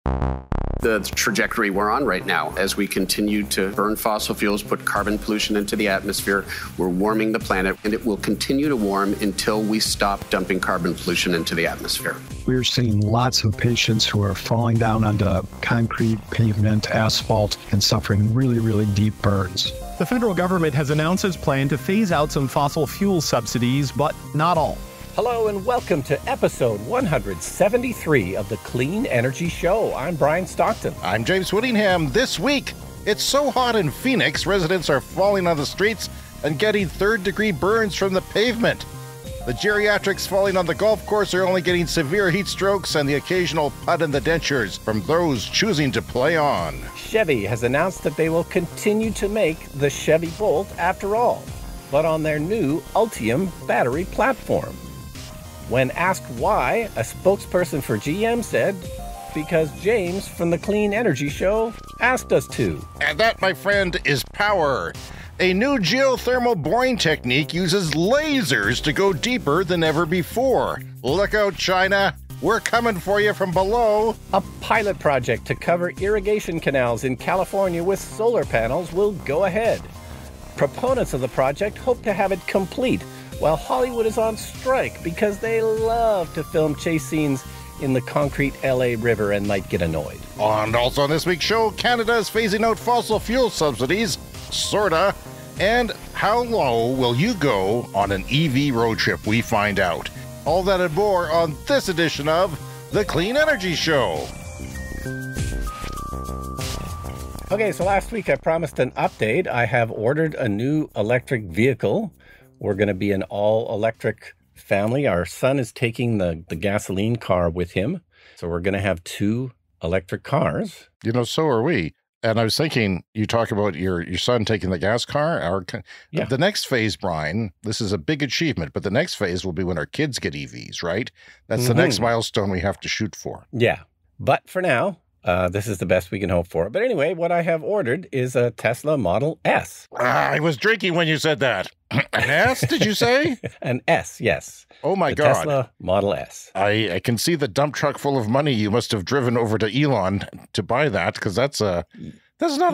The trajectory we're on right now, as we continue to burn fossil fuels, put carbon pollution into the atmosphere, we're warming the planet, and it will continue to warm until we stop dumping carbon pollution into the atmosphere. We're seeing lots of patients who are falling down onto concrete, pavement, asphalt, and suffering really, really deep burns. The federal government has announced its plan to phase out some fossil fuel subsidies, but not all. Hello and welcome to episode 173 of the Clean Energy Show. I'm Brian Stockton. I'm James Whittingham. This week, it's so hot in Phoenix, residents are falling on the streets and getting third-degree burns from the pavement. The geriatrics falling on the golf course are only getting severe heat strokes and the occasional putt in the dentures from those choosing to play on. Chevy has announced that they will continue to make the Chevy Bolt after all, but on their new Ultium battery platform. When asked why, a spokesperson for GM said, because James from the Clean Energy Show asked us to. And that, my friend, is power. A new geothermal boring technique uses lasers to go deeper than ever before. Look out, China. We're coming for you from below. A pilot project to cover irrigation canals in California with solar panels will go ahead. Proponents of the project hope to have it complete, while Hollywood is on strike because they love to film chase scenes in the concrete LA River and might get annoyed. And also on this week's show, Canada is phasing out fossil fuel subsidies, sorta. And how low will you go on an EV road trip? We find out. All that and more on this edition of The Clean Energy Show. Okay, so last week I promised an update. I have ordered a new electric vehicle. We're going to be an all-electric family. Our son is taking the gasoline car with him. So we're going to have two electric cars. You know, so are we. And I was thinking, you talk about your son taking the gas car. The next phase, Brian, this is a big achievement, but the next phase will be when our kids get EVs, right? That's the next milestone we have to shoot for. Yeah. But for now, this is the best we can hope for. But anyway, what I have ordered is a Tesla Model S. I was drinking when you said that. An S, did you say? An S, yes. Oh, my God. Tesla Model S. I can see the dump truck full of money you must have driven over to Elon to buy that, because that's not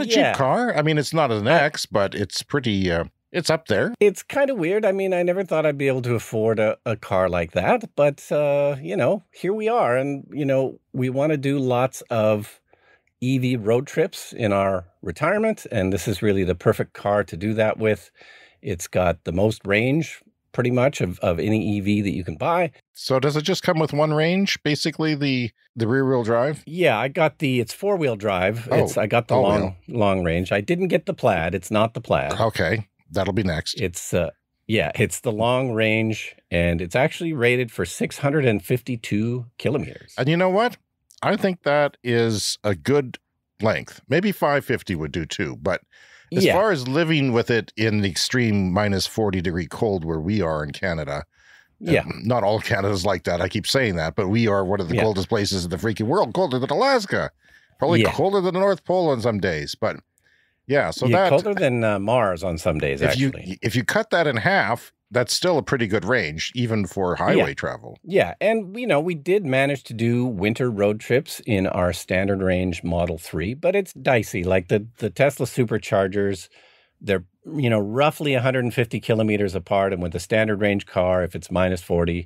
a cheap car. I mean, it's not an X, but it's pretty, it's up there. It's kind of weird. I mean, I never thought I'd be able to afford a car like that, but, here we are. And, we want to do lots of EV road trips in our retirement, and this is really the perfect car to do that with. It's got the most range, pretty much, of any EV that you can buy. So does it just come with one range, basically the rear-wheel drive? Yeah, it's four-wheel drive. I got the long range. I didn't get the Plaid. It's not the Plaid. Okay, that'll be next. It's the long range, and it's actually rated for 652 kilometers. And you know what? I think that is a good length. Maybe 550 would do too, but as far as living with it in the extreme minus 40-degree cold where we are in Canada, not all Canada's like that. I keep saying that, but we are one of the coldest places in the freaking world, colder than Alaska, probably colder than the North Pole on some days. But colder than Mars on some days. If you cut that in half, that's still a pretty good range, even for highway travel. Yeah, and we did manage to do winter road trips in our standard range Model 3, but it's dicey. Like the Tesla Superchargers, they're, roughly 150 kilometers apart, and with the standard range car, if it's minus 40,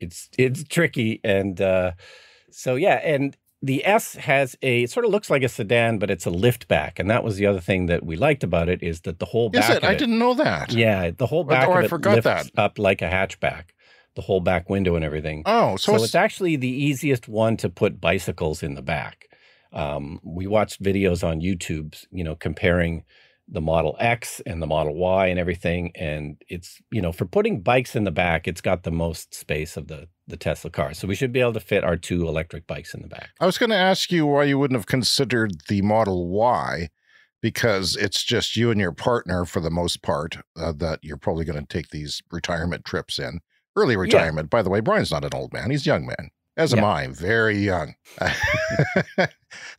it's tricky. And and the S has it sort of looks like a sedan, but it's a liftback. And that was the other thing that we liked about it, is that the whole back of it. I didn't know that. Yeah, the whole back of it lifts up like a hatchback, the whole back window and everything. Oh, so it's actually the easiest one to put bicycles in the back. We watched videos on YouTube, comparing the Model X and the Model Y and everything. And it's, for putting bikes in the back, it's got the most space of the Tesla car. So we should be able to fit our two electric bikes in the back. I was going to ask you why you wouldn't have considered the Model Y, because it's just you and your partner for the most part that you're probably going to take these retirement trips in. Early retirement, by the way. Brian's not an old man. He's a young man. As am I. Very young.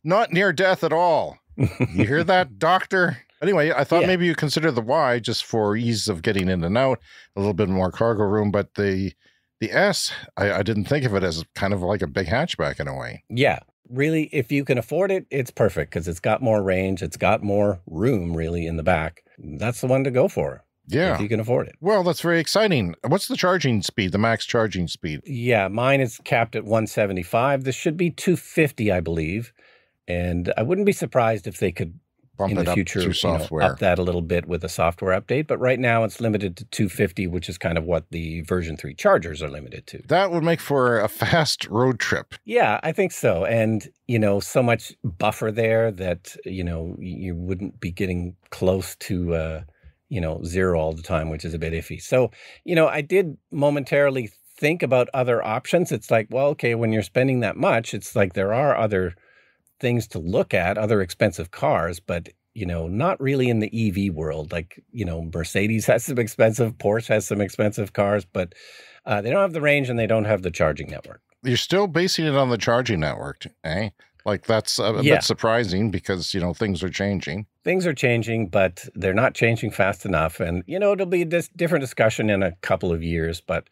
Not near death at all. You hear that, doctor? Anyway, I thought maybe you consider the Y just for ease of getting in and out, a little bit more cargo room, but the S, I didn't think of it as kind of like a big hatchback in a way. Yeah. Really, if you can afford it, it's perfect because it's got more range. It's got more room, really, in the back. That's the one to go for. Yeah. If you can afford it. Well, that's very exciting. What's the charging speed, the max charging speed? Yeah, mine is capped at 175. This should be 250, I believe. And I wouldn't be surprised if they could, Bump in it the up future, through software. up that a little bit with a software update. But right now it's limited to 250, which is kind of what the version 3 chargers are limited to. That would make for a fast road trip. Yeah, I think so. And, so much buffer there that, you wouldn't be getting close to, zero all the time, which is a bit iffy. So, I did momentarily think about other options. It's like, well, okay, when you're spending that much, it's like there are other things to look at, other expensive cars, but, not really in the EV world. Like, Mercedes has some expensive, Porsche has some expensive cars, but they don't have the range and they don't have the charging network. You're still basing it on the charging network, eh? Like that's a bit surprising because, things are changing. Things are changing, but they're not changing fast enough. And, it'll be a different discussion in a couple of years, but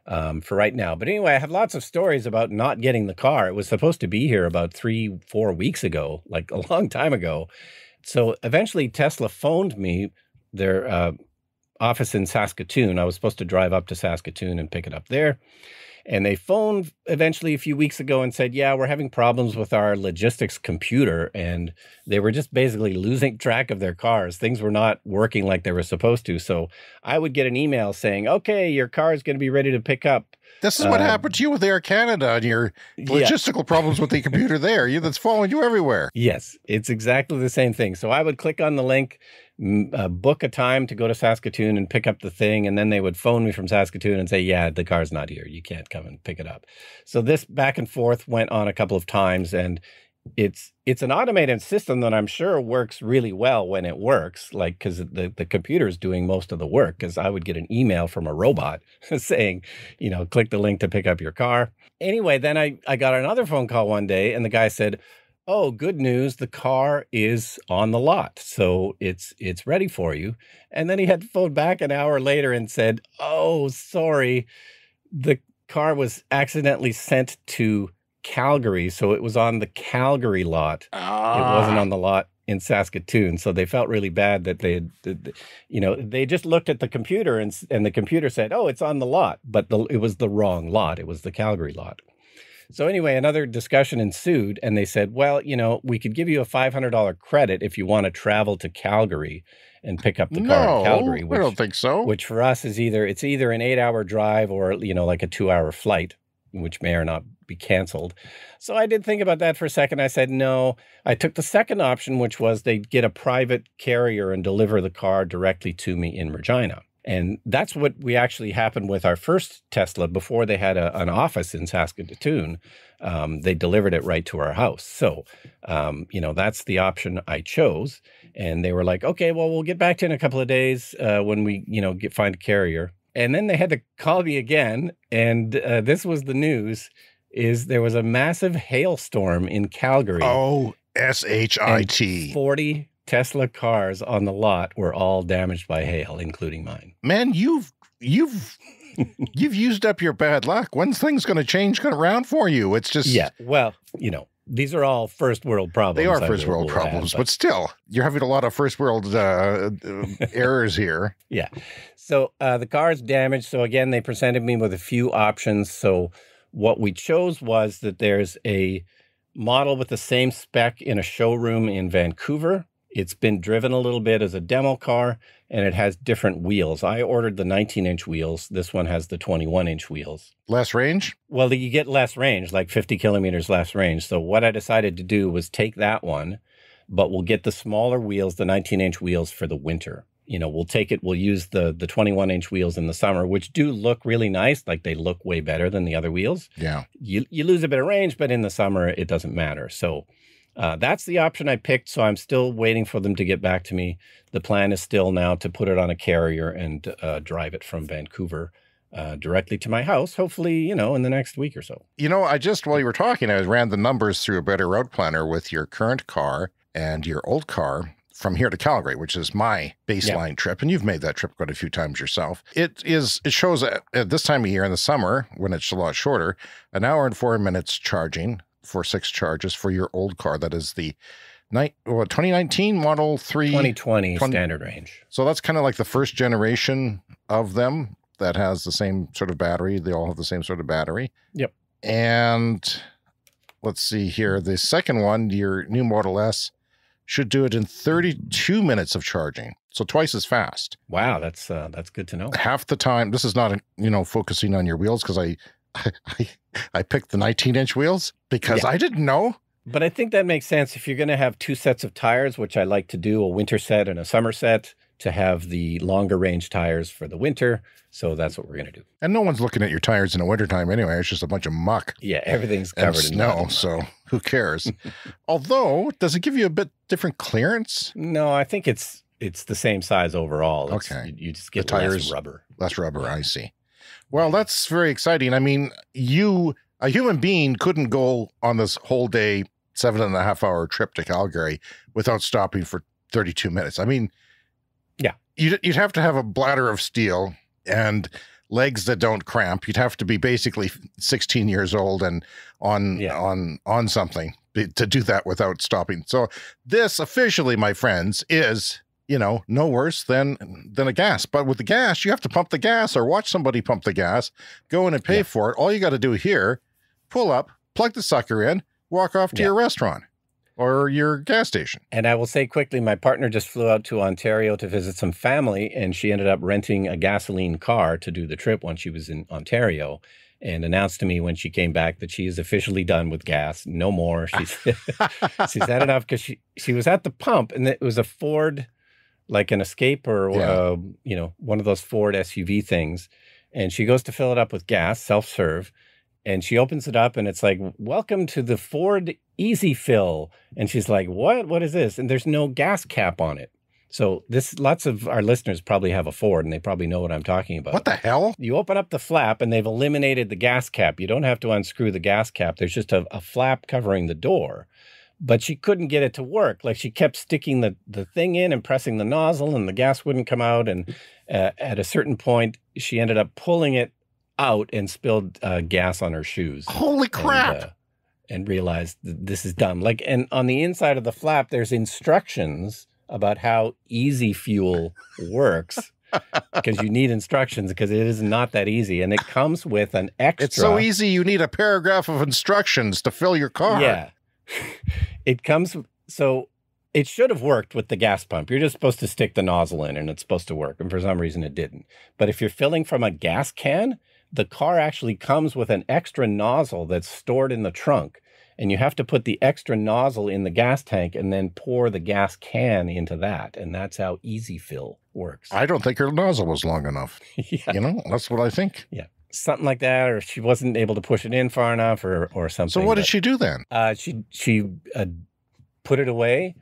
for right now. But anyway, I have lots of stories about not getting the car. It was supposed to be here about 3-4 weeks ago, like a long time ago. So eventually Tesla phoned me, their office in Saskatoon. I was supposed to drive up to Saskatoon and pick it up there. And they phoned eventually a few weeks ago and said, yeah, we're having problems with our logistics computer. And they were just basically losing track of their cars. Things were not working like they were supposed to. So I would get an email saying, okay, your car is going to be ready to pick up. This is what happened to you with Air Canada and your logistical problems with the computer there. That's following you everywhere. Yes, it's exactly the same thing. So I would click on the link, book a time to go to Saskatoon and pick up the thing. And then they would phone me from Saskatoon and say, yeah, the car's not here. You can't come and pick it up. So this back and forth went on a couple of times, and it's an automated system that I'm sure works really well when it works, like because the computer is doing most of the work, because I would get an email from a robot saying, click the link to pick up your car. Anyway, then I got another phone call one day and the guy said, oh, good news, the car is on the lot. So it's ready for you. And then he had to phone back an hour later and said, oh, sorry, the car was accidentally sent to Calgary, so it was on the Calgary lot. It wasn't on the lot in Saskatoon. So they felt really bad that they just looked at the computer and the computer said, oh, it's on the lot, but it was the wrong lot. It was the Calgary lot. So anyway, another discussion ensued, and they said, well, we could give you a $500 credit if you want to travel to Calgary and pick up the car in Calgary. I don't think so. Which for us is either an 8-hour drive or, like a 2-hour flight, which may or not be canceled. So I did think about that for a second. I said, no. I took the second option, which was they'd get a private carrier and deliver the car directly to me in Regina. And that's what we actually happened with our first Tesla before they had an office in Saskatoon. They delivered it right to our house. So, that's the option I chose. And they were like, okay, well, we'll get back to you in a couple of days when we, find a carrier. And then they had to call me again. And this was the news, is there was a massive hailstorm in Calgary. Oh, SHIT. 40 Tesla cars on the lot were all damaged by hail, including mine. Man, you've used up your bad luck. When's things going to change around for you? It's just... Yeah, well, these are all first world problems. They are first world problems, but still, you're having a lot of first world errors here. Yeah. So the car is damaged. So again, they presented me with a few options. So what we chose was that there's a model with the same spec in a showroom in Vancouver. It's been driven a little bit as a demo car, and it has different wheels. I ordered the 19-inch wheels. This one has the 21-inch wheels. Less range? Well, you get less range, like 50 kilometers less range. So what I decided to do was take that one, but we'll get the smaller wheels, the 19-inch wheels for the winter. We'll use the 21-inch wheels in the summer, which do look really nice. Like they look way better than the other wheels. Yeah. You lose a bit of range, but in the summer, it doesn't matter. So that's the option I picked. So I'm still waiting for them to get back to me. The plan is still now to put it on a carrier and drive it from Vancouver directly to my house, hopefully, in the next week or so. While you were talking, I ran the numbers through a better route planner with your current car and your old car from here to Calgary, which is my baseline trip. And you've made that trip quite a few times yourself. It shows at this time of year in the summer, when it's a lot shorter, 1 hour and 4 minutes charging, for 6 charges for your old car. That is the 2019 Model 3. 2020 standard range. So that's kind of like the first generation of them that has the same sort of battery. They all have the same sort of battery. Yep. And let's see here. The second one, your new Model S, should do it in 32 minutes of charging. So twice as fast. Wow, that's good to know. Half the time. This is not, focusing on your wheels, because I picked the 19-inch wheels because I didn't know. But I think that makes sense if you're going to have 2 sets of tires, which I like to do, a winter set and a summer set, to have the longer range tires for the winter. So that's what we're going to do. And no one's looking at your tires in the wintertime anyway. It's just a bunch of muck. Yeah, everything's covered in snow, so who cares? Although, does it give you a bit different clearance? No, I think it's the same size overall. Okay. You just get the tires, less rubber. Less rubber, I see. Well, that's very exciting. I mean, a human being couldn't go on this whole day, 7.5-hour trip to Calgary without stopping for 32 minutes. I mean, yeah, you'd have to have a bladder of steel and legs that don't cramp. You'd have to be basically 16 years old and on something to do that without stopping. So this officially, my friends, is, no worse than a gas. But with the gas, you have to pump the gas or watch somebody pump the gas, go in and pay for it. All you got to do here, pull up, plug the sucker in, walk off to your restaurant or your gas station. And I will say quickly, my partner just flew out to Ontario to visit some family, and she ended up renting a gasoline car to do the trip when she was in Ontario, and announced to me when she came back that she is officially done with gas. No more. She's had enough, because she was at the pump, and it was a Ford, like an Escape or, one of those Ford SUV things. And she goes to fill it up with gas, self-serve. And she opens it up and it's like, welcome to the Ford Easy Fill. And she's like, what? What is this? And there's no gas cap on it. So lots of our listeners probably have a Ford and they probably know what I'm talking about. What the hell? You open up the flap and they've eliminated the gas cap. You don't have to unscrew the gas cap. There's just a flap covering the door. But she couldn't get it to work. Like, she kept sticking the thing in and pressing the nozzle and the gas wouldn't come out. And at a certain point, she ended up pulling it out and spilled gas on her shoes. Holy crap. And realized this is dumb. Like, and on the inside of the flap, there's instructions about how Easy Fuel works, because you need instructions, because it is not that easy. And it comes with an extra. It's so easy, you need a paragraph of instructions to fill your car. Yeah. It comes, so it should have worked with the gas pump. You're just supposed to stick the nozzle in and it's supposed to work. And for some reason it didn't. But if you're filling from a gas can, the car actually comes with an extra nozzle that's stored in the trunk. And you have to put the extra nozzle in the gas tank and then pour the gas can into that. And that's how Easy Fill works. I don't think her nozzle was long enough. Yeah. That's what I think. Yeah. Something like that, or she wasn't able to push it in far enough, or something. So what did she do then? She put it away,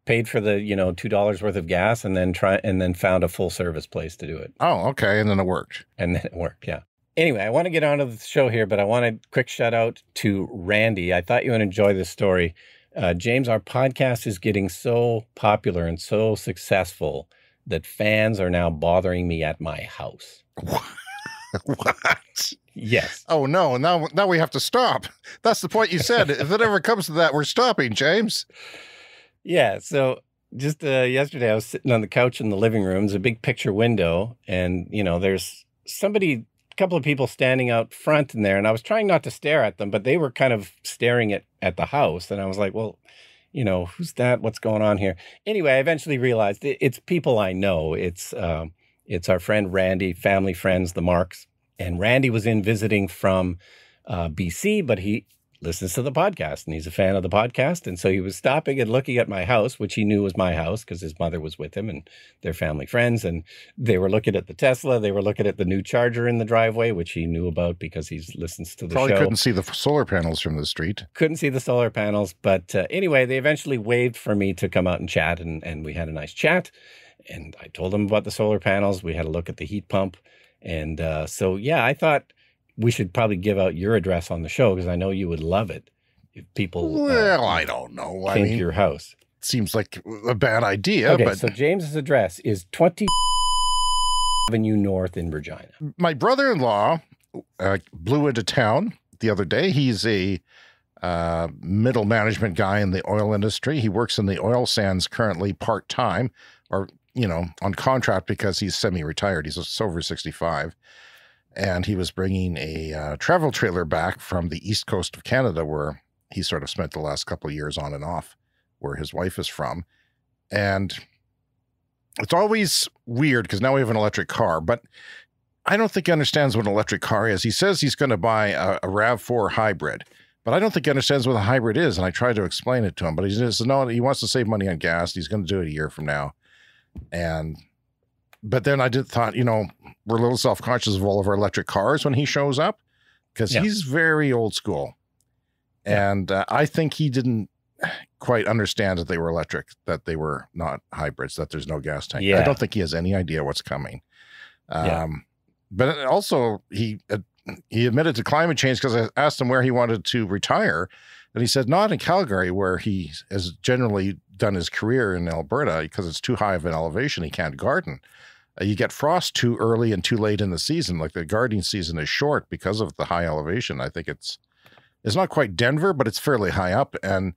paid for the $2 worth of gas, and then found a full service place to do it. Oh, okay, and then it worked. Yeah. Anyway, I want to get on to the show here, but I want a quick shout out to Randy. I thought you would enjoy this story. James, our podcast is getting so popular and so successful that fans are now bothering me at my house. What? Yes. Oh, no. Now we have to stop. That's the point you said. If it ever comes to that, we're stopping, James. Yeah. So just yesterday, I was sitting on the couch in the living room. There's a big picture window. And, there's a couple of people standing out front in there. And I was trying not to stare at them, but they were kind of staring at the house. And I was like, well, who's that? What's going on here? Anyway, I eventually realized it's people I know. It's our friend Randy, family friends, the Marks. And Randy was in visiting from BC, but he listens to the podcast and he's a fan of the podcast. And so he was stopping and looking at my house, which he knew was my house because his mother was with him and they're family friends. And they were looking at the Tesla. They were looking at the new charger in the driveway, which he knew about because he listens to the show. Probably couldn't see the solar panels from the street. Couldn't see the solar panels. But anyway, they eventually waved for me to come out and chat. And we had a nice chat. And I told him about the solar panels. We had a look at the heat pump. And so, yeah, I thought we should probably give out your address on the show because I know you would love it if people I don't know. came to your house. Seems like a bad idea. Okay, but so James's address is 20 Avenue North in Regina. My brother-in-law blew into town the other day. He's a middle management guy in the oil industry. He works in the oil sands currently part-time or, on contract because he's semi-retired. He's over 65. And he was bringing a travel trailer back from the east coast of Canada where he sort of spent the last couple of years on and off, where his wife is from. And it's always weird because now we have an electric car, but I don't think he understands what an electric car is. He says he's going to buy a RAV4 hybrid, but I don't think he understands what a hybrid is. And I tried to explain it to him, but he says, no, he wants to save money on gas. He's going to do it a year from now. But then I thought, we're a little self-conscious of all of our electric cars when he shows up because he's very old school. And I think he didn't quite understand that they were electric, that they were not hybrids, that there's no gas tank. I don't think he has any idea what's coming. But also he admitted to climate change because I asked him where he wanted to retire. And he said, not in Calgary, where he has generally done his career in Alberta because it's too high of an elevation. He can't garden. You get frost too early and too late in the season. Like the gardening season is short because of the high elevation. I think it's not quite Denver, but it's fairly high up. And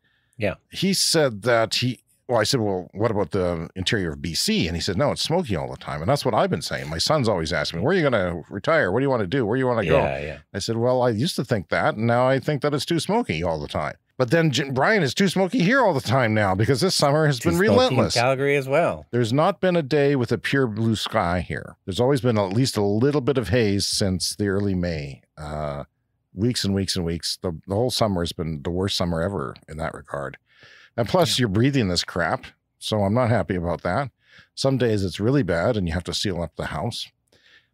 he said that I said, well, what about the interior of BC? And he said, no, it's smoky all the time. And that's what I've been saying. My son's always asking me, where are you going to retire? What do you want to do? Where do you want to go? I said, well, I used to think that. And now I think that it's too smoky all the time. But then Brian, is too smoky here all the time now because this summer has been relentless. In Calgary as well. There's not been a day with a pure blue sky here. There's always been at least a little bit of haze since the early May. Weeks and weeks and weeks. The whole summer has been the worst summer ever in that regard. And plus you're breathing this crap. So I'm not happy about that. Some days it's really bad and you have to seal up the house.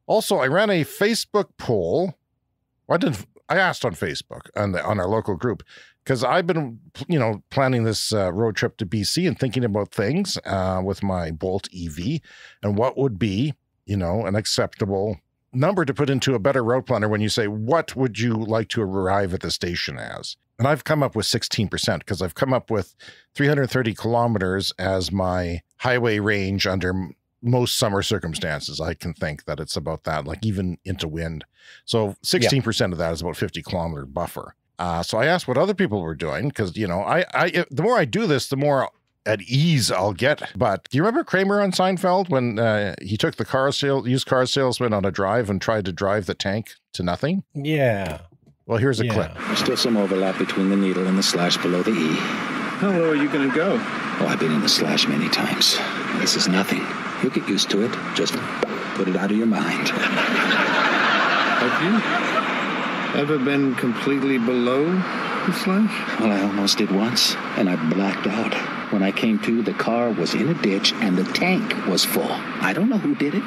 Also, I ran a Facebook poll. I asked on Facebook on our local group because I've been, planning this road trip to BC and thinking about things with my Bolt EV and what would be, an acceptable number to put into a better road planner when you say, what would you like to arrive at the station as? And I've come up with 16% because I've come up with 330 kilometers as my highway range under most summer circumstances. I can think that it's about that, like even into wind. So 16% of that is about 50 kilometer buffer. So I asked what other people were doing because, the more I do this, the more at ease I'll get. But do you remember Kramer on Seinfeld when he took the used car salesman on a drive and tried to drive the tank to nothing? Yeah. Well, here's a clip. There's still some overlap between the needle and the slash below the E. How low are you going to go? Oh, I've been in the slash many times. This is nothing. You'll get used to it. Just put it out of your mind. Have you ever been completely below the slash? Well, I almost did once, and I blacked out. When I came to, the car was in a ditch, and the tank was full. I don't know who did it,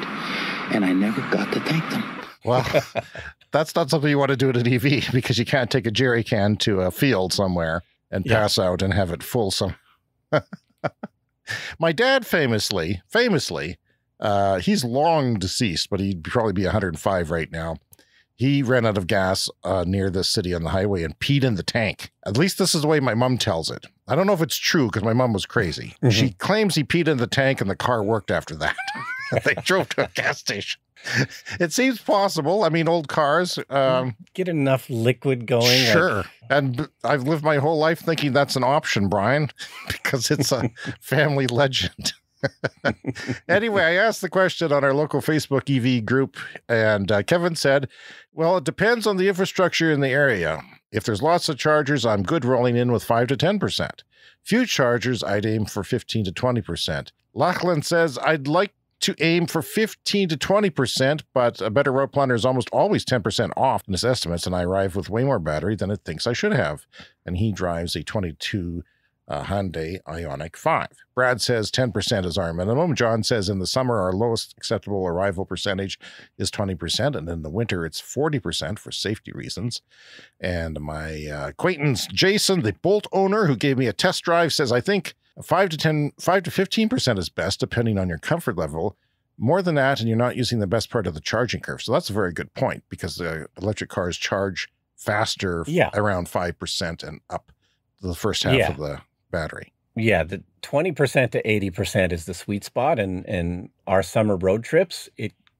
and I never got to thank them. Well, that's not something you want to do at an EV because you can't take a jerry can to a field somewhere and pass out and have it full. My dad famously, he's long deceased, but he'd probably be 105 right now. He ran out of gas near this city on the highway and peed in the tank. At least this is the way my mom tells it. I don't know if it's true because my mom was crazy. Mm-hmm. She claims he peed in the tank and the car worked after that. They drove to a gas station. It seems possible. I mean, old cars. Get enough liquid going. Sure. And I've lived my whole life thinking that's an option, Brian, because it's a family legend. Anyway, I asked the question on our local Facebook EV group, and Kevin said, well, it depends on the infrastructure in the area. If there's lots of chargers, I'm good rolling in with 5 to 10%. Few chargers, I'd aim for 15 to 20%. Lachlan says, I'd like to aim for 15 to 20%, but a better road planner is almost always 10% off in his estimates, and I arrive with way more battery than it thinks I should have. And he drives a 22 Hyundai Ioniq 5. Brad says 10% is our minimum. John says in the summer, our lowest acceptable arrival percentage is 20%, and in the winter, it's 40% for safety reasons. And my acquaintance, Jason, the Bolt owner who gave me a test drive, says, I think 5 to 15% is best, depending on your comfort level. More than that, and you're not using the best part of the charging curve. So that's a very good point, because the electric cars charge faster, around 5% and up the first half of the battery. Yeah, the 20% to 80% is the sweet spot. And our summer road trips,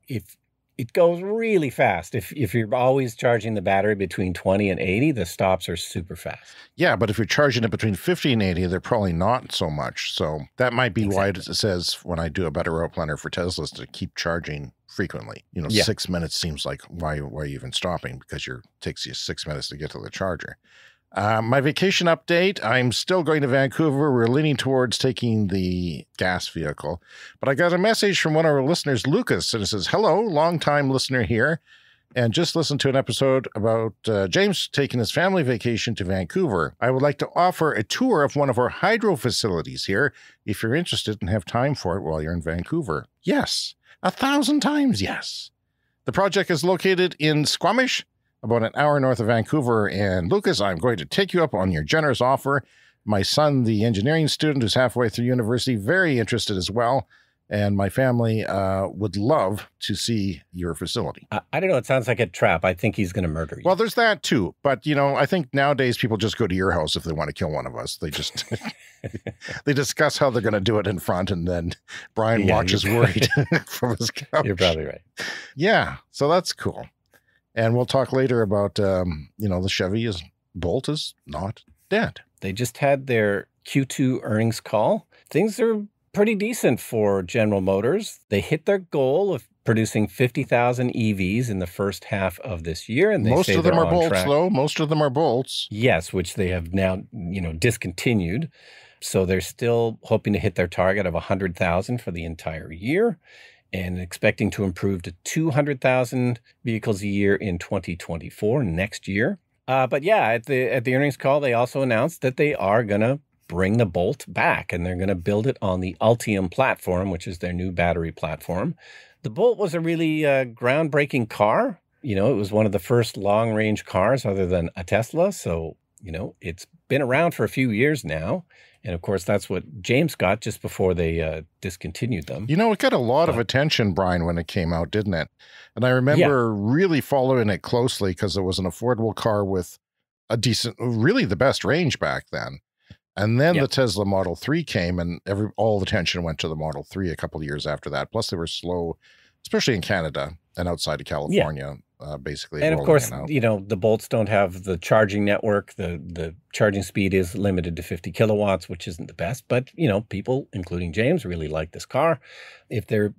if it goes really fast. If you're always charging the battery between 20 and 80, the stops are super fast. Yeah, but if you're charging it between 50 and 80, they're probably not so much. So that might be why it says when I do a better route planner for Teslas to keep charging frequently. 6 minutes seems like why are you even stopping? Because it takes you 6 minutes to get to the charger. My vacation update, I'm still going to Vancouver. We're leaning towards taking the gas vehicle. But I got a message from one of our listeners, Lucas, and it says, hello, long-time listener here, and just listened to an episode about James taking his family vacation to Vancouver. I would like to offer a tour of one of our hydro facilities here if you're interested and have time for it while you're in Vancouver. Yes, 1,000 times yes. The project is located in Squamish, about an hour north of Vancouver. And Lucas, I'm going to take you up on your generous offer. My son, the engineering student who's halfway through university, very interested as well. And my family would love to see your facility. I don't know. It sounds like a trap. I think he's going to murder you. Well, there's that too. But, I think nowadays people just go to your house if they want to kill one of us. They just, they discuss how they're going to do it in front. And then Brian watches worried from his couch. You're probably right. Yeah. So that's cool. And we'll talk later about, the Chevy Bolt is not dead. They just had their Q2 earnings call. Things are pretty decent for General Motors. They hit their goal of producing 50,000 EVs in the first half of this year. And most of them are Bolts, though. Most of them are Bolts. Yes, which they have now, discontinued. So they're still hoping to hit their target of 100,000 for the entire year, and expecting to improve to 200,000 vehicles a year in 2024, next year. But yeah, at the earnings call, they also announced that they are going to bring the Bolt back, and they're going to build it on the Ultium platform, which is their new battery platform. The Bolt was a really groundbreaking car. It was one of the first long-range cars other than a Tesla. So, it's been around for a few years now. And of course, that's what James got just before they discontinued them. It got a lot of attention, Brian, when it came out, didn't it? And I remember really following it closely because it was an affordable car with a decent, really the best range back then. And then the Tesla Model 3 came, and all the attention went to the Model 3 a couple of years after that. Plus, they were slow, especially in Canada and outside of California. Basically. And of course, the Bolts don't have the charging network. The charging speed is limited to 50 kilowatts, which isn't the best. But, people, including James, really like this car. If they're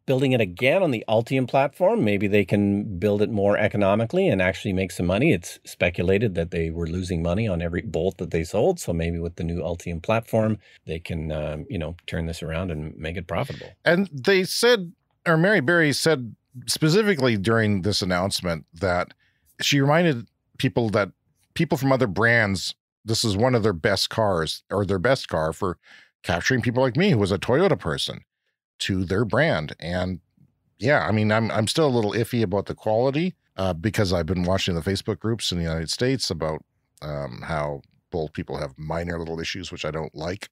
building it again on the Ultium platform, maybe they can build it more economically and actually make some money. It's speculated that they were losing money on every Bolt that they sold. So maybe with the new Ultium platform, they can, turn this around and make it profitable. And they said, or Mary Berry said, specifically during this announcement, that she reminded people that people from other brands, this is one of their best cars, or their best car for capturing people like me, who was a Toyota person, to their brand. And yeah, I mean, I'm still a little iffy about the quality because I've been watching the Facebook groups in the United States about how Bolt people have minor little issues, which I don't like.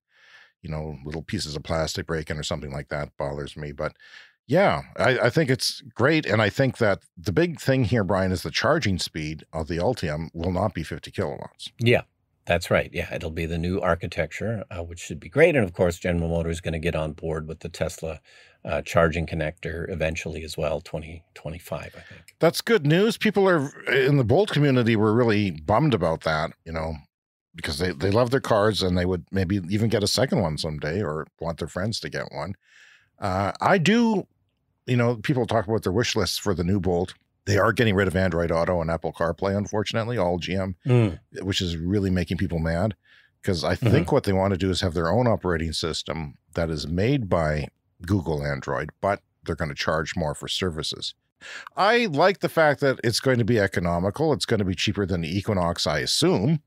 Little pieces of plastic breaking or something like that bothers me. But yeah, I think it's great. And I think that the big thing here, Brian, is the charging speed of the Ultium will not be 50 kilowatts. Yeah, that's right. Yeah, it'll be the new architecture, which should be great. And of course, General Motors is going to get on board with the Tesla charging connector eventually as well, 2025, I think. That's good news. People in the Bolt community were really bummed about that, because they love their cars and they would maybe even get a second one someday or want their friends to get one. I do, people talk about their wish lists for the new Bolt. They are getting rid of Android Auto and Apple CarPlay, unfortunately, all GM, which is really making people mad because I think what they want to do is have their own operating system that is made by Google Android, but they're going to charge more for services. I like the fact that it's going to be economical. It's going to be cheaper than the Equinox, I assume.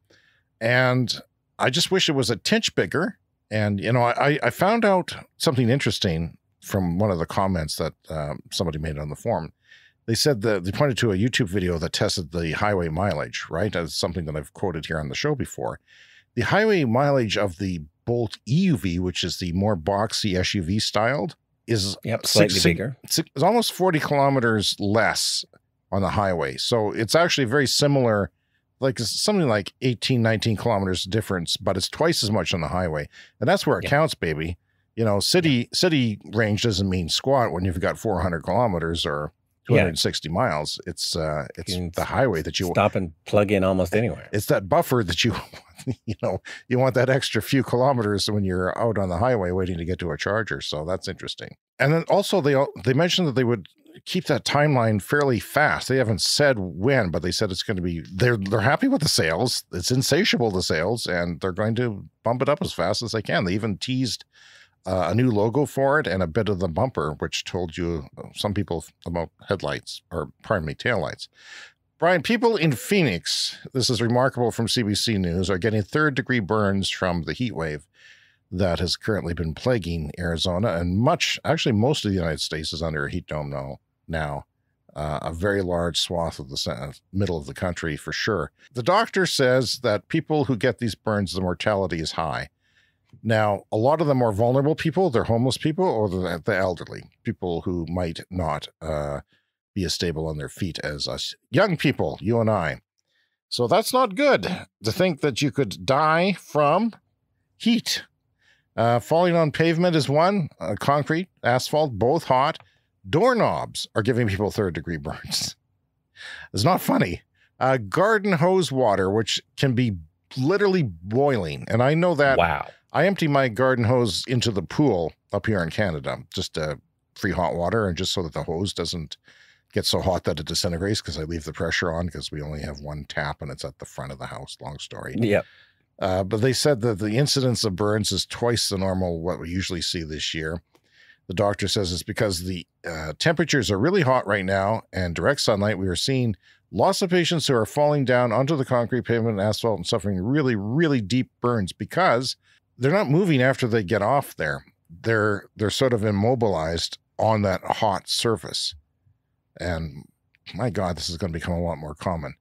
And I just wish it was a tinch bigger. And, I found out something interesting from one of the comments that somebody made on the forum. They said that they pointed to a YouTube video that tested the highway mileage, right? That's something that I've quoted here on the show before. The highway mileage of the Bolt EUV, which is the more boxy SUV styled, is slightly bigger. It's almost 40 kilometers less on the highway. So it's actually very similar, like something like 18, 19 kilometers difference, but it's twice as much on the highway. And that's where it counts, baby. City range doesn't mean squat when you've got 400 kilometers or 260 miles. It's the highway that you stop and plug in almost anywhere. It's that buffer that you want that extra few kilometers when you're out on the highway waiting to get to a charger. So that's interesting. And then also they mentioned that they would keep that timeline fairly fast. They haven't said when, but they said it's going to be, they're happy with the sales. It's insatiable, the sales, and they're going to bump it up as fast as they can. They even teased a new logo for it and a bit of the bumper, which told you some people about taillights. Brian, people in Phoenix, this is remarkable from CBC News, are getting third-degree burns from the heat wave that has currently been plaguing Arizona, and most of the United States is under a heat dome now. A very large swath of the middle of the country for sure. The doctor says that people who get these burns, the mortality is high. Now, a lot of the more vulnerable people, they're homeless people or the elderly, people who might not be as stable on their feet as us young people, you and I. So that's not good to think that you could die from heat. Falling on pavement is one, concrete, asphalt, both hot. Doorknobs are giving people third-degree burns. It's not funny. Garden hose water, which can be literally boiling. And I know that. Wow. I empty my garden hose into the pool up here in Canada, just free hot water, and just so that the hose doesn't get so hot that it disintegrates, because I leave the pressure on because we only have one tap and it's at the front of the house. Long story. Yeah. But they said that the incidence of burns is twice the normal what we usually see this year. The doctor says it's because the temperatures are really hot right now and direct sunlight. We are seeing lots of patients who are falling down onto the concrete pavement and asphalt and suffering really, really deep burns because they're not moving after they get off there. They're sort of immobilized on that hot surface. And my God, this is going to become a lot more common.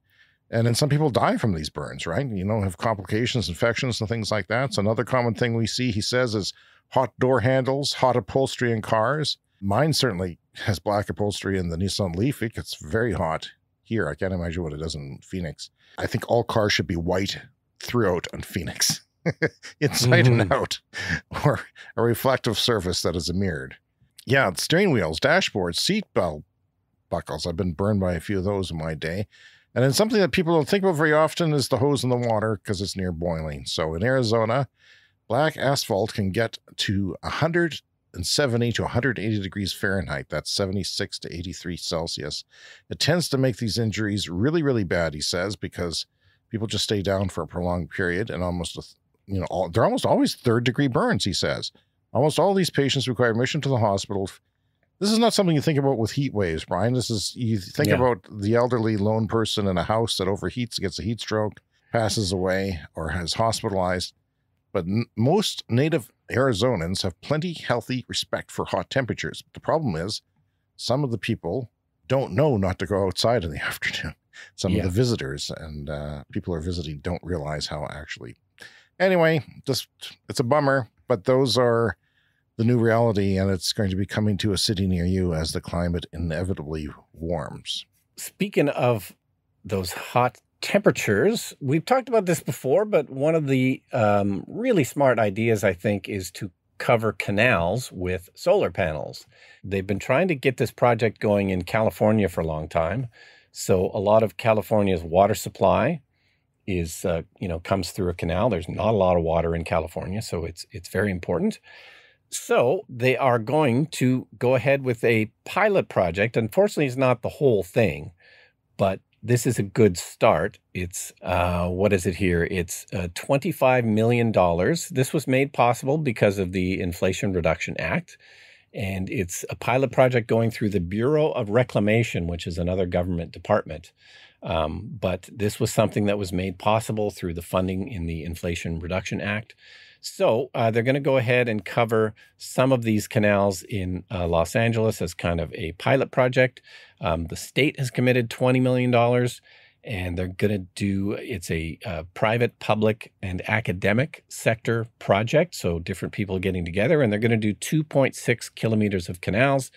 And then some people die from these burns, right? Have complications, infections, and things like that. So another common thing we see, he says, is hot door handles, hot upholstery in cars. Mine certainly has black upholstery in the Nissan Leaf. It gets very hot here. I can't imagine what it does in Phoenix. I think all cars should be white throughout on Phoenix, inside and out, or a reflective surface that is mirrored. Yeah, steering wheels, dashboards, seat belt buckles. I've been burned by a few of those in my day. And then something that people don't think about very often is the hose in the water because it's near boiling. So in Arizona, black asphalt can get to 170 to 180 degrees Fahrenheit. That's 76 to 83 Celsius. It tends to make these injuries really, really bad, he says, because people just stay down for a prolonged period and they're almost always third-degree burns, he says. Almost all these patients require admission to the hospital. This is not something you think about with heat waves, Brian. You think about the elderly lone person in a house that overheats, gets a heat stroke, passes away, or has hospitalized. But most native Arizonans have plenty healthy respect for hot temperatures. But the problem is some of the people don't know not to go outside in the afternoon. Some of the visitors and people who are visiting don't realize how actually. Anyway, it's a bummer, but those are the new reality, and it's going to be coming to a city near you as the climate inevitably warms. Speaking of those hot temperatures, we've talked about this before, but one of the really smart ideas, I think, is to cover canals with solar panels. They've been trying to get this project going in California for a long time. So a lot of California's water supply is, comes through a canal. There's not a lot of water in California, so it's very important. So they are going to go ahead with a pilot project. Unfortunately, it's not the whole thing, but this is a good start. It's, what is it here? It's $25 million. This was made possible because of the Inflation Reduction Act. And it's a pilot project going through the Bureau of Reclamation, which is another government department. But this was something that was made possible through the funding in the Inflation Reduction Act. So they're going to go ahead and cover some of these canals in Los Angeles as kind of a pilot project. The state has committed $20 million, and they're going to do, it's a private, public, and academic sector project. So different people getting together, and they're going to do 2.6 kilometers of canals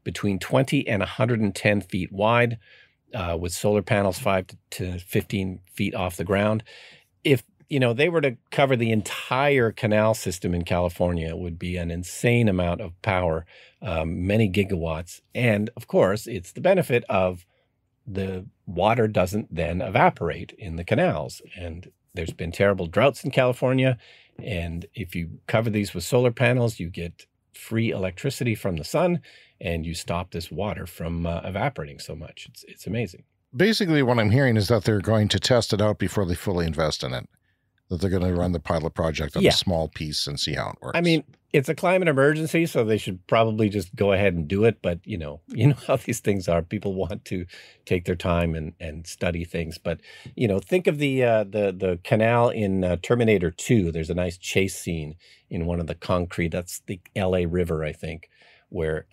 between 20 and 110 feet wide with solar panels 5 to 15 feet off the ground. If you know, they were to cover the entire canal system in California, it would be an insane amount of power, many gigawatts. And of course, it's the benefit of the water doesn't then evaporate in the canals. And there's been terrible droughts in California. And if you cover these with solar panels, you get free electricity from the sun and you stop this water from evaporating so much. It's amazing. Basically, what I'm hearing is that they're going to test it out before they fully invest in it, that they're going to run the pilot project on a small piece and see how it works. I mean, it's a climate emergency, so they should probably just go ahead and do it. But, you know how these things are. People want to take their time and study things. But, you know, think of the canal in Terminator 2. There's a nice chase scene in one of the concrete. That's the LA River, I think, where,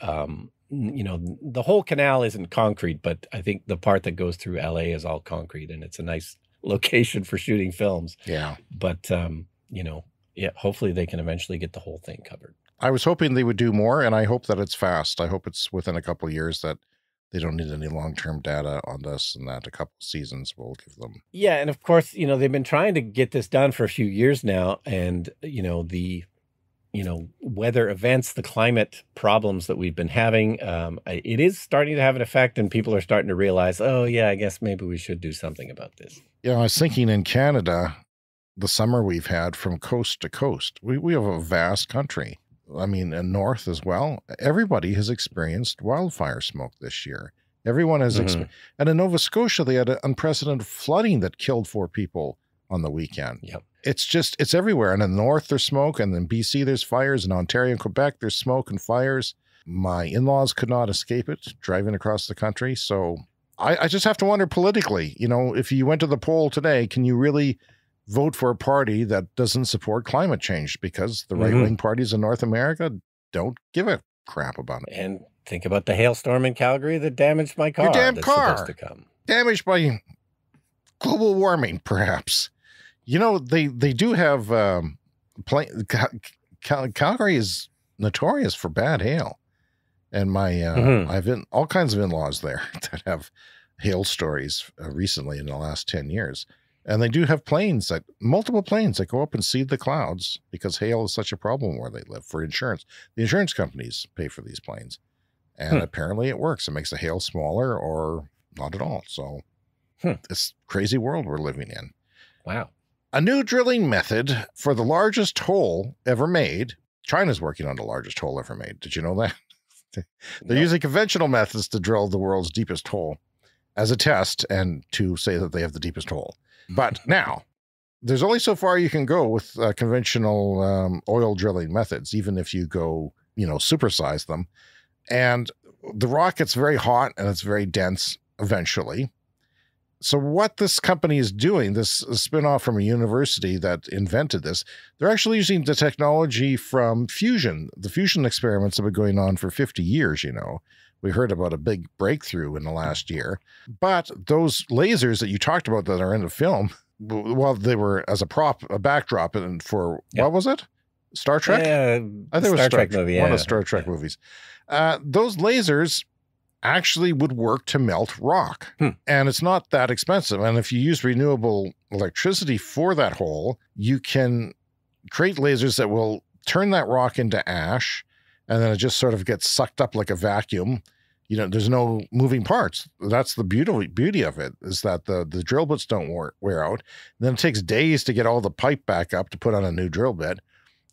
you know, the whole canal isn't concrete, but I think the part that goes through LA is all concrete. And it's a nice location for shooting films. Yeah. But, you know, yeah, hopefully they can eventually get the whole thing covered. I was hoping they would do more, and I hope that it's fast. I hope it's within a couple of years, that they don't need any long-term data on this, and that a couple of seasons will give them. Yeah, and of course, you know, they've been trying to get this done for a few years now, and, you know, the weather events, the climate problems that we've been having, it is starting to have an effect, and people are starting to realize, oh, yeah, I guess maybe we should do something about this. Yeah, I was thinking in Canada, the summer we've had from coast to coast, we have a vast country. I mean, and north as well. Everybody has experienced wildfire smoke this year. Everyone has, and in Nova Scotia, they had an unprecedented flooding that killed 4 people on the weekend. Yep. It's everywhere. And in the north, there's smoke. And in BC, there's fires. In Ontario and Quebec, there's smoke and fires. My in-laws could not escape it driving across the country. So I just have to wonder politically, you know, if you went to the poll today, can you really vote for a party that doesn't support climate change? Because the right-wing parties in North America don't give a crap about it. And think about the hailstorm in Calgary that damaged my car. Your damn that's car. Supposed to come. Damaged by global warming, perhaps. You know, they do have Calgary is notorious for bad hail. And my I've been all kinds of in-laws there that have hail stories recently in the last 10 years. And they do have multiple planes that go up and seed the clouds because hail is such a problem where they live for insurance. The insurance companies pay for these planes. And apparently it works. It makes the hail smaller or not at all. So it's a crazy world we're living in. Wow. A new drilling method for the largest hole ever made. China's working on the largest hole ever made. Did you know that? They're using conventional methods to drill the world's deepest hole as a test and to say that they have the deepest hole. But now, there's only so far you can go with conventional oil drilling methods, even if you go, you know, supersize them. And the rock gets very hot and it's very dense eventually. So what this company is doing, this spinoff from a university that invented this, they're actually using the technology from fusion. The fusion experiments have been going on for 50 years, you know. We heard about a big breakthrough in the last year. But those lasers that you talked about that are in the film, well, they were as a prop, a backdrop, and for, what was it? Star Trek? I think it was Star Trek movie, one of the Star Trek movies. Those lasers actually would work to melt rock. And it's not that expensive. And if you use renewable electricity for that hole, you can create lasers that will turn that rock into ash, and then it just sort of gets sucked up like a vacuum. You know, there's no moving parts. That's the beauty of it, is that the drill bits don't wear out. And then it takes days to get all the pipe back up to put on a new drill bit.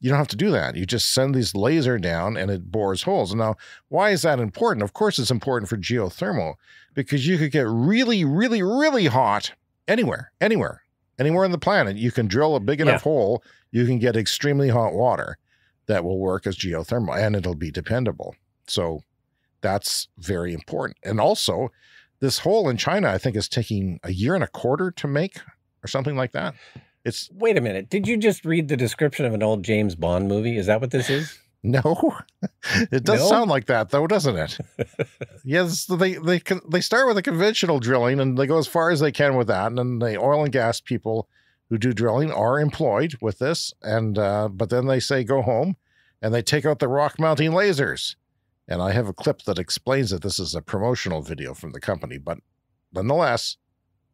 You don't have to do that. You just send this laser down and it bores holes. Now, why is that important? Of course, it's important for geothermal, because you could get really, really, really hot anywhere on the planet. You can drill a big enough hole. You can get extremely hot water that will work as geothermal, and it'll be dependable. So that's very important. And also, this hole in China, I think, is taking 1.25 years to make or something like that. Wait a minute. Did you just read the description of an old James Bond movie? Is that what this is? No, it does sound like that, though, doesn't it? Yes, they start with a conventional drilling, and they go as far as they can with that. And then the oil and gas people who do drilling are employed with this, and but then they say go home, and they take out the rock mounting lasers. And I have a clip that explains that this is a promotional video from the company, but nonetheless,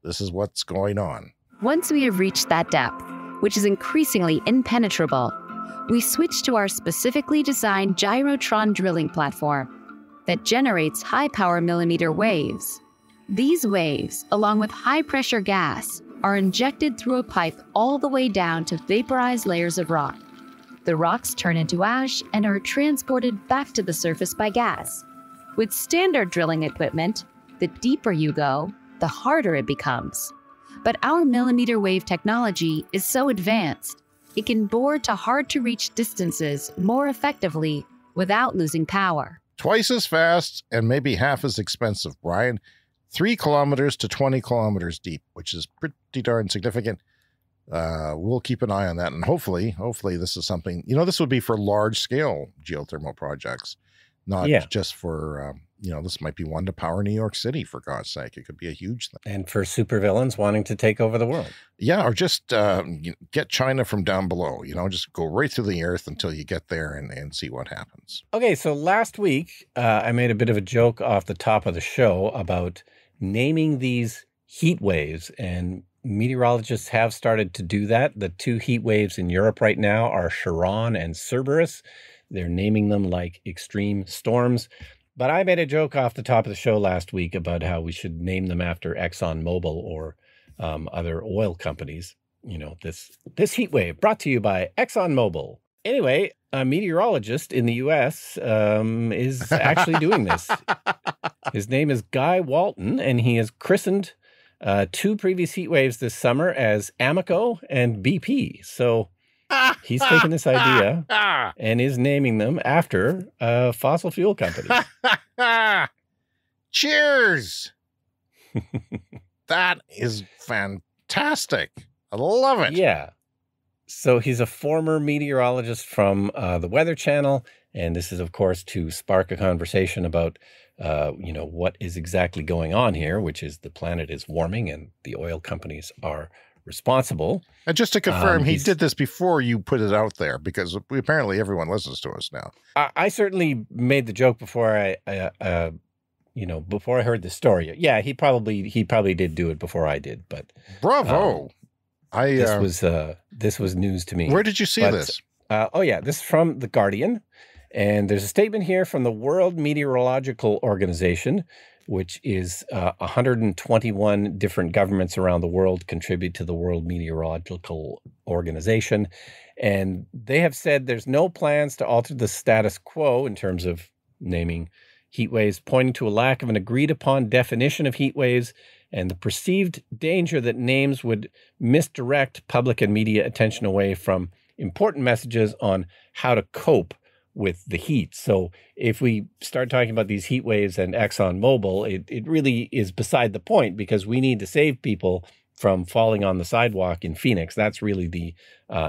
this is what's going on. Once we have reached that depth, which is increasingly impenetrable, we switch to our specifically designed gyrotron drilling platform that generates high-power millimeter waves. These waves, along with high-pressure gas, are injected through a pipe all the way down to vaporized layers of rock. The rocks turn into ash and are transported back to the surface by gas. With standard drilling equipment, the deeper you go, the harder it becomes. But our millimeter wave technology is so advanced, it can bore to hard-to-reach distances more effectively without losing power. Twice as fast and maybe half as expensive, Brian. 3 kilometers to 20 kilometers deep, which is pretty darn significant. We'll keep an eye on that. And hopefully this is something, this would be for large-scale geothermal projects, not just for, this might be one to power New York City, for God's sake. It could be a huge thing. And for supervillains wanting to take over the world. Yeah, or just get China from down below, just go right through the earth until you get there and see what happens. Okay, so last week, I made a bit of a joke off the top of the show about naming these heat waves, and meteorologists have started to do that. The 2 heat waves in Europe right now are Chiron and Cerberus. They're naming them like extreme storms. But I made a joke off the top of the show last week about how we should name them after ExxonMobil or other oil companies. This heat wave brought to you by ExxonMobil. Anyway, a meteorologist in the U.S. Is actually doing this. His name is Guy Walton, and he has christened 2 previous heat waves this summer as Amoco and BP. So he's taken this idea and is naming them after fossil fuel companies. Cheers! That is fantastic. I love it. Yeah. So he's a former meteorologist from the Weather Channel, and this is, of course, to spark a conversation about, what is exactly going on here, which is the planet is warming and the oil companies are responsible. And just to confirm, he did this before you put it out there, because apparently everyone listens to us now. I certainly made the joke before before I heard the story. Yeah, he probably did do it before I did, but bravo. This was news to me. Where did you see this? This is from The Guardian. And there's a statement here from the World Meteorological Organization, which is 121 different governments around the world contribute to the World Meteorological Organization. And they have said there's no plans to alter the status quo in terms of naming heat waves, pointing to a lack of an agreed upon definition of heat waves and the perceived danger that names would misdirect public and media attention away from important messages on how to cope with the heat. So if we start talking about these heat waves and ExxonMobil, it really is beside the point, because we need to save people from falling on the sidewalk in Phoenix. That's really the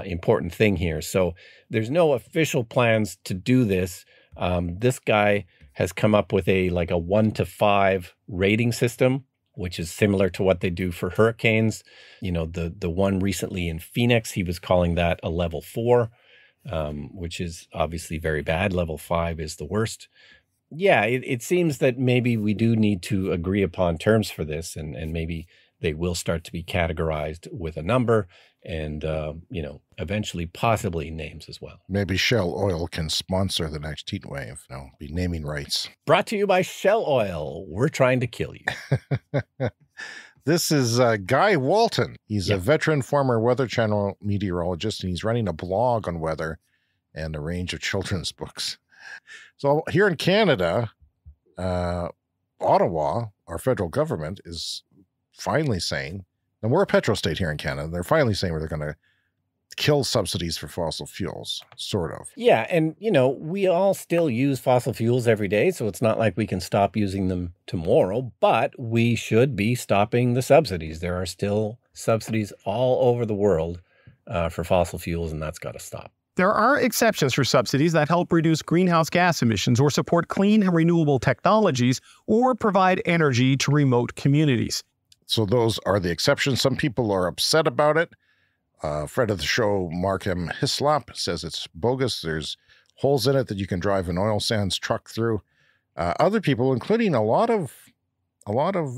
important thing here. So there's no official plans to do this. This guy has come up with a 1 to 5 rating system, which is similar to what they do for hurricanes. The one recently in Phoenix, he was calling that a level 4. Which is obviously very bad. Level 5 is the worst. Yeah, it seems that maybe we do need to agree upon terms for this, and maybe they will start to be categorized with a number and, eventually possibly names as well. Maybe Shell Oil can sponsor the next heat wave. Be naming rights. Brought to you by Shell Oil. We're trying to kill you. This is Guy Walton. He's a veteran former Weather Channel meteorologist, and he's running a blog on weather and a range of children's books. So here in Canada, Ottawa, our federal government, is finally saying, and we're a petro state here in Canada, they're finally saying they're going to kill subsidies for fossil fuels, sort of. Yeah, and, we all still use fossil fuels every day, so it's not like we can stop using them tomorrow, but we should be stopping the subsidies. There are still subsidies all over the world for fossil fuels, and that's got to stop. There are exceptions for subsidies that help reduce greenhouse gas emissions or support clean and renewable technologies or provide energy to remote communities. So those are the exceptions. Some people are upset about it. Friend of the show, Mark M. Hislop, says it's bogus. There's holes in it that you can drive an oil sands truck through. Other people, including a lot of a lot of,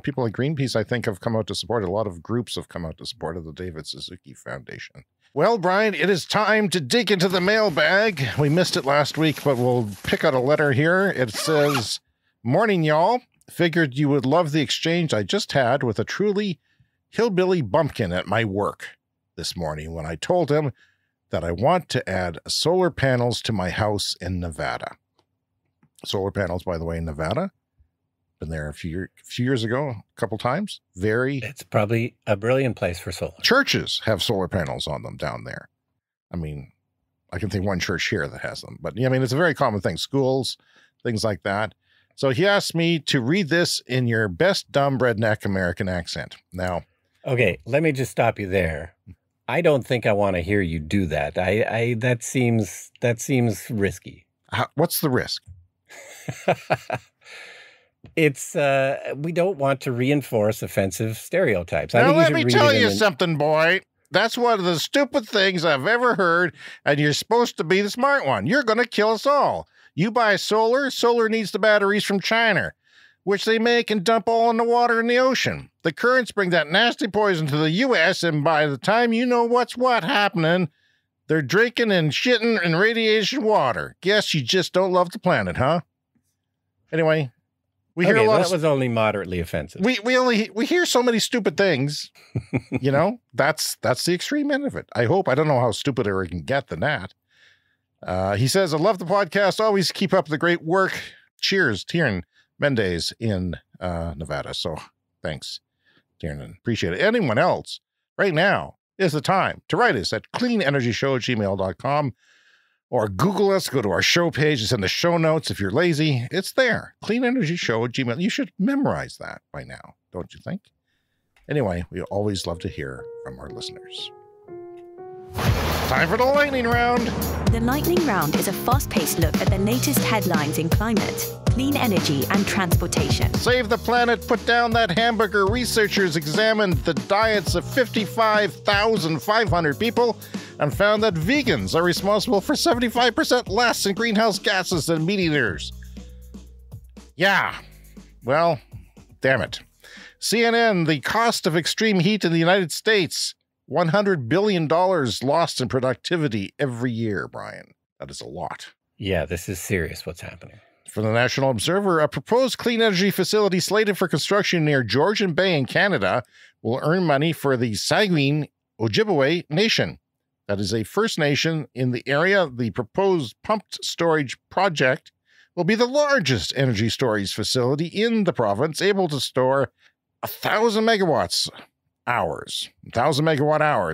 people like Greenpeace, I think, have come out to support it. A lot of groups have come out to support it, the David Suzuki Foundation. Well, Brian, it is time to dig into the mailbag. We missed it last week, but we'll pick out a letter here. It says, "Morning, y'all. Figured you would love the exchange I just had with a truly hillbilly bumpkin at my work this morning when I told him that I want to add solar panels to my house in Nevada." Solar panels, by the way, in Nevada. Been there a few years ago, a couple times. It's probably a brilliant place for solar. Churches have solar panels on them down there. I mean, I can think one church here that has them, but it's a very common thing. Schools, things like that. So he asked me to read this in your best dumb redneck American accent. Now, okay, let me just stop you there. I don't think I want to hear you do that. That seems risky. What's the risk? It's we don't want to reinforce offensive stereotypes. Now let me tell you something, boy. That's one of the stupid things I've ever heard, and you're supposed to be the smart one. You're going to kill us all. You buy solar needs the batteries from China, which they make and dump all in the water in the ocean. The currents bring that nasty poison to the U.S., and by the time you know what's what happening, they're drinking and shitting in radiation water. Guess you just don't love the planet, huh? Anyway, we hear a lot. That was only moderately offensive. We hear so many stupid things. That's the extreme end of it. I don't know how stupider it can get than that. He says, "I love the podcast. Always keep up the great work. Cheers, Tiernan Mendez in Nevada." So thanks, Tiernan. Appreciate it. Anyone else, right now is the time to write us at cleanenergyshow@gmail.com. Or Google us, go to our show page. It's in the show notes. If you're lazy, it's there. cleanenergyshow@gmail. You should memorize that by now, don't you think? Anyway, we always love to hear from our listeners. Time for the lightning round. The lightning round is a fast-paced look at the latest headlines in climate, clean energy, and transportation. Save the planet, put down that hamburger. Researchers examined the diets of 55,500 people and found that vegans are responsible for 75% less in greenhouse gases than meat eaters. Yeah. Well, damn it. CNN, the cost of extreme heat in the United States. $100 billion lost in productivity every year, Brian. That is a lot. Yeah, this is serious what's happening. From the National Observer, a proposed clean energy facility slated for construction near Georgian Bay in Canada will earn money for the Saugeen Ojibwe Nation. That is a First Nation in the area. The proposed pumped storage project will be the largest energy storage facility in the province, able to store 1,000 megawatt hours,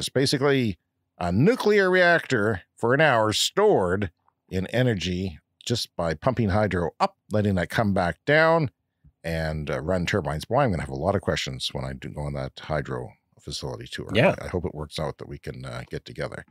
basically a nuclear reactor for an hour stored in energy just by pumping hydro up, letting that come back down and run turbines. Boy, I'm going to have a lot of questions when I do go on that hydro facility tour. Yeah. I hope it works out that we can get together.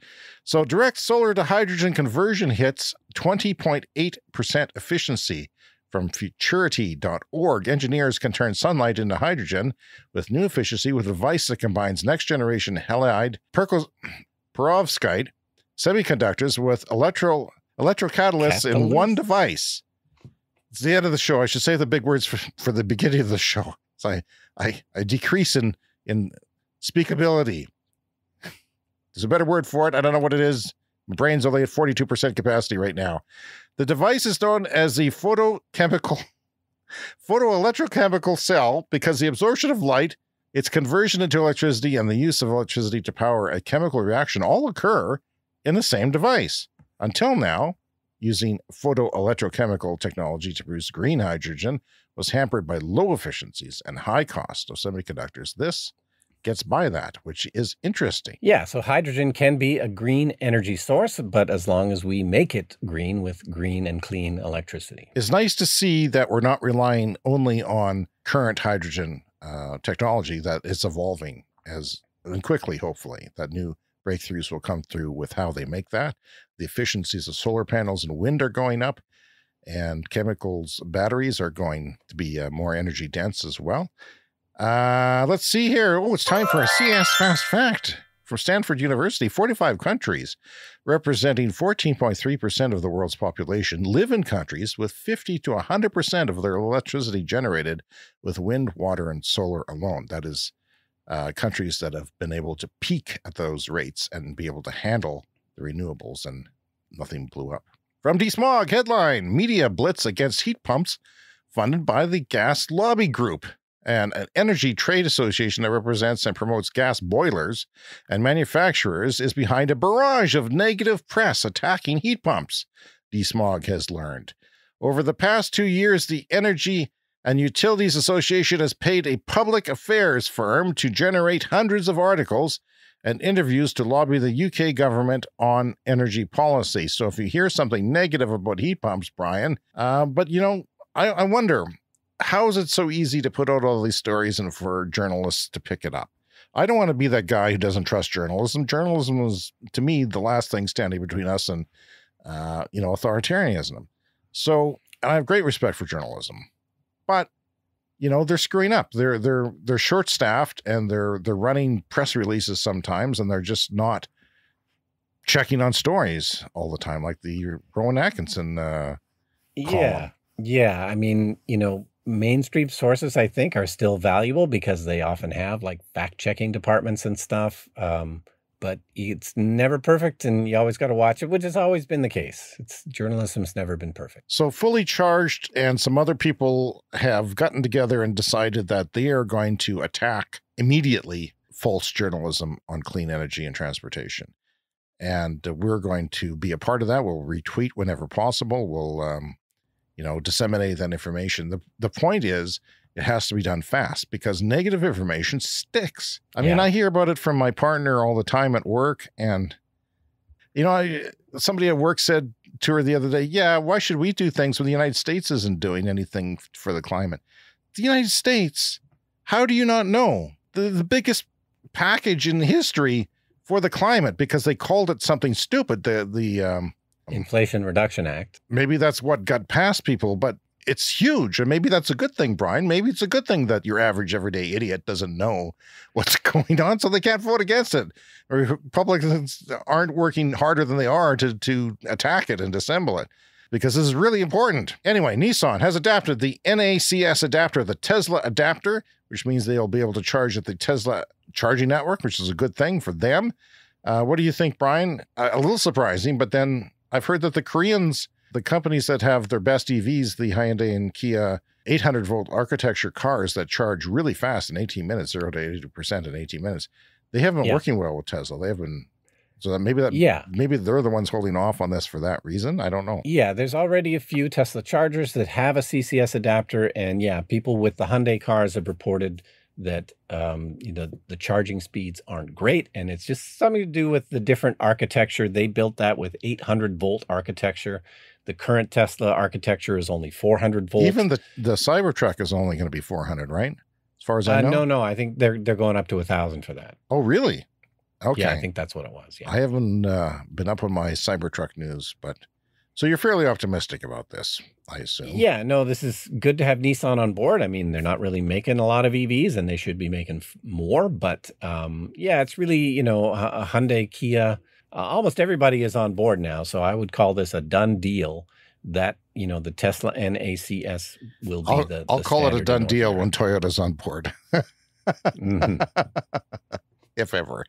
So direct solar to hydrogen conversion hits 20.8% efficiency. From futurity.org, engineers can turn sunlight into hydrogen with new efficiency with a device that combines next-generation halide perovskite semiconductors with electrocatalysts in one device. It's the end of the show. I should say the big words for the beginning of the show. So I decrease in speakability. There's a better word for it. I don't know what it is. My brain's only at 42% capacity right now. The device is known as the photoelectrochemical cell because the absorption of light, its conversion into electricity, and the use of electricity to power a chemical reaction all occur in the same device. Until now, using photoelectrochemical technology to produce green hydrogen was hampered by low efficiencies and high cost of semiconductors. This gets by that, which is interesting. Yeah, so hydrogen can be a green energy source, but as long as we make it green with green and clean electricity. It's nice to see that we're not relying only on current hydrogen technology, that it's evolving and quickly, hopefully, that new breakthroughs will come through with how they make that. The efficiencies of solar panels and wind are going up, and chemicals, batteries are going to be more energy dense as well. Let's see here. Oh, it's time for a CS Fast Fact. from Stanford University, 45 countries, representing 14.3% of the world's population, live in countries with 50 to 100% of their electricity generated with wind, water, and solar alone. That is countries that have been able to peak at those rates and be able to handle the renewables, and nothing blew up. From DeSmog, headline, media blitz against heat pumps funded by the Gas Lobby Group, and an energy trade association that represents and promotes gas boilers and manufacturers is behind a barrage of negative press attacking heat pumps, DeSmog has learned. Over the past 2 years, the Energy and Utilities Association has paid a public affairs firm to generate hundreds of articles and interviews to lobby the UK government on energy policy. So if you hear something negative about heat pumps, Brian, but you know, I wonder, how is it so easy to put out all these stories and for journalists to pick it up? I don't want to be that guy who doesn't trust journalism. Journalism is, to me, the last thing standing between us and, authoritarianism. So, and I have great respect for journalism, but they're screwing up. They're short-staffed, and they're running press releases sometimes, and they're just not checking on stories all the time, like the Rowan Atkinson column. Yeah. I mean, mainstream sources, I think, are still valuable because they often have like fact-checking departments and stuff. But it's never perfect, and you always got to watch it, which has always been the case. Journalism's never been perfect. So Fully Charged and some other people have gotten together and decided that they are going to attack immediately false journalism on clean energy and transportation. And we're going to be a part of that. We'll retweet whenever possible. We'll disseminate that information. The point is, it has to be done fast because negative information sticks. I mean, I hear about it from my partner all the time at work. And, somebody at work said to her the other day, why should we do things when the United States isn't doing anything for the climate? The United States, how do you not know? The biggest package in history for the climate, because they called it something stupid, the Inflation Reduction Act. Maybe that's what got past people, but it's huge. And maybe that's a good thing, Brian. Maybe it's a good thing that your average everyday idiot doesn't know what's going on, so they can't vote against it. Or Republicans aren't working harder than they are to attack it and disassemble it, because this is really important. Anyway, Nissan has adapted the NACS adapter, the Tesla adapter, which means they'll be able to charge at the Tesla charging network, which is a good thing for them. What do you think, Brian? A little surprising, but then I've heard that the Koreans, the companies that have their best EVs, the Hyundai and Kia 800-volt architecture cars that charge really fast in 18 minutes, 0 to 80% in 18 minutes, they haven't been working well with Tesla. They have been, maybe they're the ones holding off on this for that reason. I don't know. Yeah, there's already a few Tesla chargers that have a CCS adapter, and people with the Hyundai cars have reported that the charging speeds aren't great, and it's just something to do with the different architecture. They built that with 800-volt architecture. The current Tesla architecture is only 400 volts. Even the Cybertruck is only going to be 400, right? As far as I know. No. I think they're going up to 1,000 for that. Oh, really? Okay. Yeah, I think that's what it was. Yeah. I haven't been up on my Cybertruck news, but so you're fairly optimistic about this, I assume. Yeah, no, this is good to have Nissan on board. I mean, they're not really making a lot of EVs, and they should be making more. But it's really, a Hyundai, Kia. Almost everybody is on board now, so I would call this a done deal that, the Tesla NACS will be I'll call it a done deal when Toyota's on board. Mm-hmm. If ever.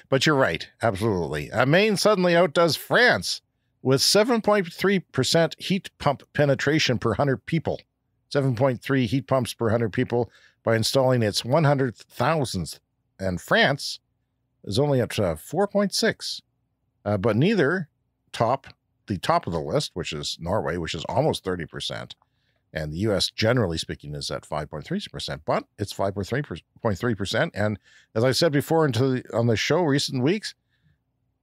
But you're right, absolutely. Maine suddenly outdoes France with 7.3% heat pump penetration per 100 people. 7.3 heat pumps per 100 people by installing its 100,000th. And France is only at 4.6, but neither the top of the list, which is Norway, which is almost 30%, and the U.S. generally speaking is at 5.3%, but it's 5.3%. And as I said before on the show recent weeks,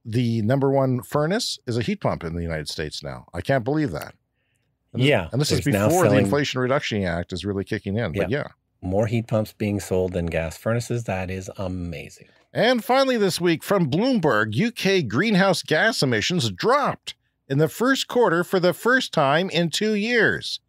the number one furnace is a heat pump in the United States now. I can't believe that. And this is before the Inflation Reduction Act is really kicking in. But more heat pumps being sold than gas furnaces. That is amazing. And finally this week from Bloomberg, UK greenhouse gas emissions dropped in the first quarter for the first time in 2 years.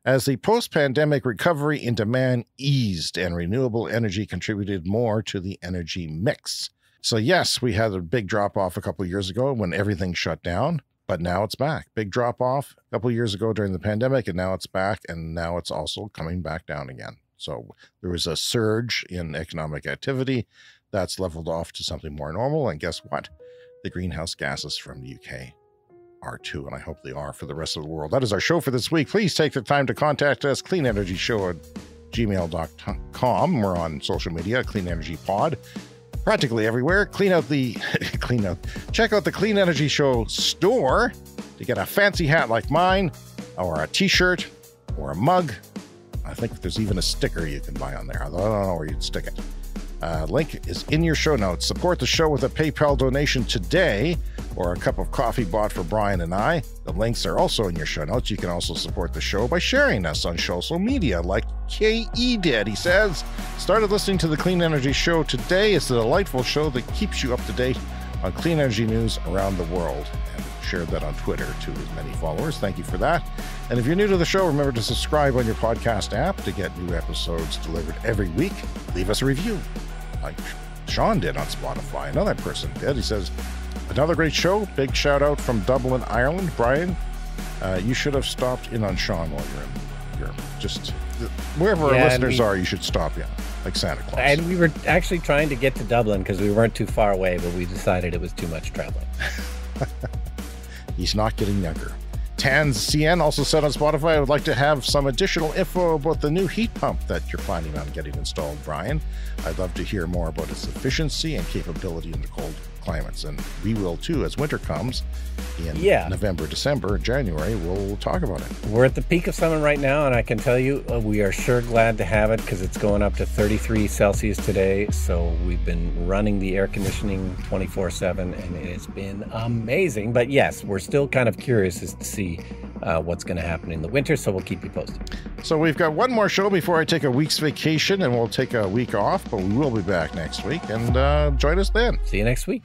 as the post-pandemic recovery in demand eased and renewable energy contributed more to the energy mix. So yes, we had a big drop-off a couple of years ago when everything shut down, but now it's back. Big drop-off a couple of years ago during the pandemic, and now it's back, and now it's also coming back down again. So there was a surge in economic activity that's leveled off to something more normal, and guess what? The greenhouse gases from the UK are too, and I hope they are for the rest of the world. That is our show for this week. Please take the time to contact us, cleanenergyshow@gmail.com. We're on social media, Clean Energy Pod, practically everywhere. Check out the Clean Energy Show store to get a fancy hat like mine, or a t-shirt, or a mug. I think there's even a sticker you can buy on there. I don't know where you'd stick it. Link is in your show notes. Support the show with a PayPal donation today, or a cup of coffee bought for Brian and I. The links are also in your show notes. You can also support the show by sharing us on social media, like K.E. did. He says, started listening to the Clean Energy Show today. It's a delightful show that keeps you up to date on clean energy news around the world. And shared that on Twitter to his many followers. Thank you for that. And if you're new to the show, remember to subscribe on your podcast app to get new episodes delivered every week. Leave us a review, like Sean did on Spotify. Another person did. He says, another great show. Big shout out from Dublin, Ireland. Brian, you should have stopped in on Sean while you're in. Just wherever our listeners are, you should stop in, like Santa Claus. And we were actually trying to get to Dublin because we weren't too far away, but we decided it was too much traveling. He's not getting younger. Tans CN also said on Spotify, I would like to have some additional info about the new heat pump that you're planning on getting installed, Brian. I'd love to hear more about its efficiency and capability in the cold climates. And we will too, as winter comes in November, December, January, we'll talk about it. We're at the peak of summer right now, and I can tell you we are sure glad to have it because it's going up to 33 Celsius today. So we've been running the air conditioning 24/7, and it has been amazing. But yes, we're still kind of curious as to see what's going to happen in the winter, so we'll keep you posted. So we've got one more show before I take a week's vacation, and we'll take a week off, but we will be back next week, and join us then. See you next week.